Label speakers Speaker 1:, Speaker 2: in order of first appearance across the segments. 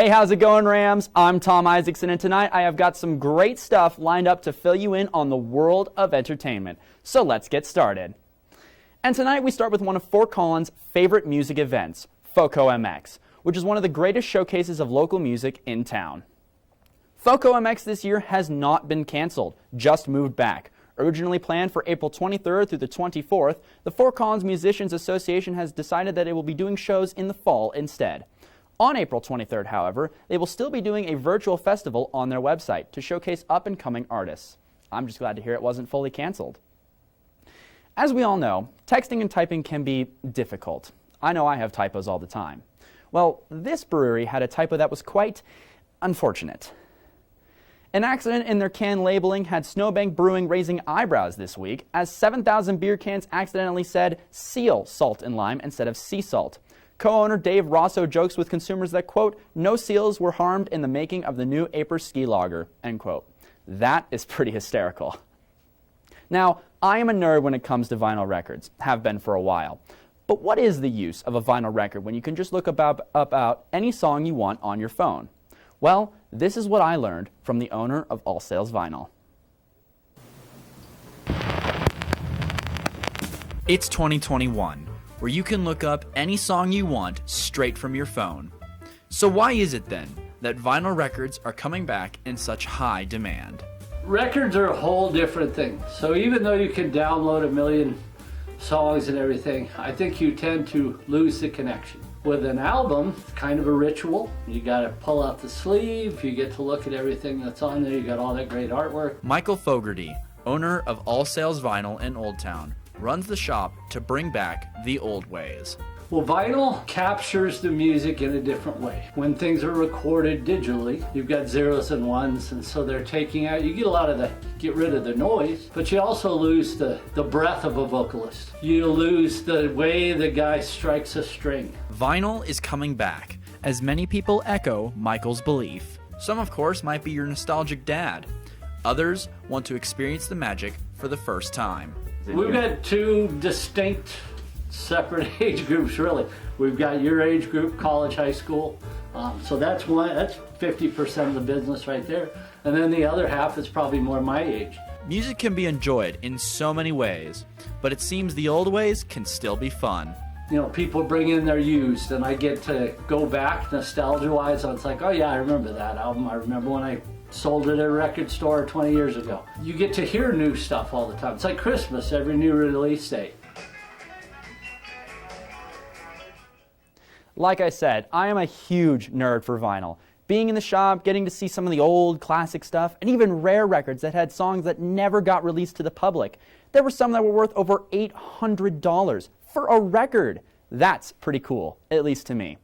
Speaker 1: Hey, how's it going, Rams? I'm Tom Isaacson, and tonight I have got some great stuff lined up to fill you in on the world of entertainment. So let's get started. And tonight we start with one of Fort Collins' favorite music events, FoCoMX, which is one of the greatest showcases of local music in town. FoCoMX this year has not been canceled, just moved back. Originally planned for April 23rd through the 24th, the Fort Collins Musicians Association has decided that it will be doing shows in the fall instead. On April 23rd, however, they will still be doing a virtual festival on their website to showcase up-and-coming artists. I'm just glad to hear it wasn't fully canceled. As we all know, texting and typing can be difficult. I know I have typos all the time. Well, this brewery had a typo that was quite unfortunate. An accident in their can labeling had Snowbank Brewing raising eyebrows this week as 7,000 beer cans accidentally said seal salt and lime instead of sea salt. Co-owner Dave Rosso jokes with consumers that, quote, no seals were harmed in the making of the new Aper ski lager, end quote. That is pretty hysterical. Now, I am a nerd when it comes to vinyl records, have been for a while. But what is the use of a vinyl record when you can just look about any song you want on your phone? Well, this is what I learned from the owner of All Sales Vinyl. It's 2021. Where you can look up any song you want straight from your phone. So why is it then that vinyl records are coming back in such high demand?
Speaker 2: Records are a whole different thing. So even though you can download a million songs and everything, I think you tend to lose the connection. With an album, it's kind of a ritual. You gotta pull out the sleeve, you get to look at everything that's on there, you got all that great artwork.
Speaker 1: Michael Fogarty, owner of All Sales Vinyl in Old Town, runs the shop to bring back the old ways.
Speaker 2: Well, vinyl captures the music in a different way. When things are recorded digitally, you've got zeros and ones, and so they're taking out, you get rid of the noise, but you also lose the breath of a vocalist. You lose the way the guy strikes a string.
Speaker 1: Vinyl is coming back, as many people echo Michael's belief. Some, of course, might be your nostalgic dad. Others want to experience the magic for the first time.
Speaker 2: We've got two distinct, separate age groups, really. We've got your age group, college, high school. So that's 50% of the business right there. And then the other half is probably more my age.
Speaker 1: Music can be enjoyed in so many ways, but it seems the old ways can still be fun.
Speaker 2: You know, people bring in their used, and I get to go back nostalgia-wise. It's like, oh yeah, I remember that album. I remember when I sold it at a record store 20 years ago. You get to hear new stuff all the time. It's like Christmas, every new release date.
Speaker 1: Like I said, I am a huge nerd for vinyl. Being in the shop, getting to see some of the old classic stuff, and even rare records that had songs that never got released to the public. There were some that were worth over $800 for a record. That's pretty cool, at least to me.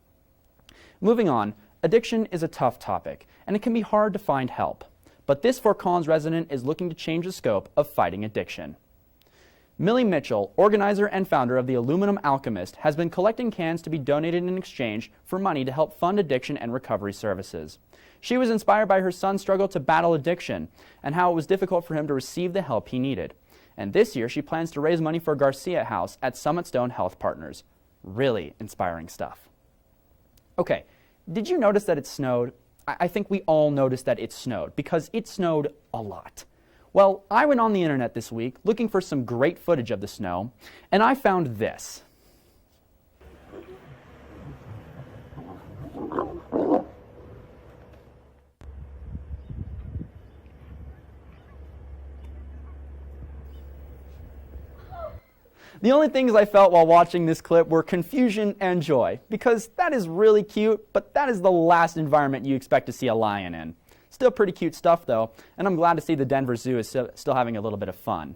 Speaker 1: Moving on, addiction is a tough topic, and it can be hard to find help. But this Fort Collins resident is looking to change the scope of fighting addiction. Millie Mitchell, organizer and founder of the Aluminum Alchemist, has been collecting cans to be donated in exchange for money to help fund addiction and recovery services. She was inspired by her son's struggle to battle addiction and how it was difficult for him to receive the help he needed. And this year she plans to raise money for Garcia House at Summit Stone Health Partners. Really inspiring stuff. Okay, did you notice that it snowed? I think we all noticed that it snowed because it snowed a lot. Well, I went on the internet this week looking for some great footage of the snow, and I found this. The only things I felt while watching this clip were confusion and joy, because that is really cute, but that is the last environment you expect to see a lion in. Still pretty cute stuff though, and I'm glad to see the Denver Zoo is still having a little bit of fun.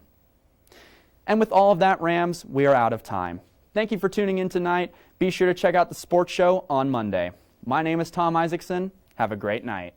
Speaker 1: And with all of that, Rams, we are out of time. Thank you for tuning in tonight. Be sure to check out the sports show on Monday. My name is Tom Isaacson. Have a great night.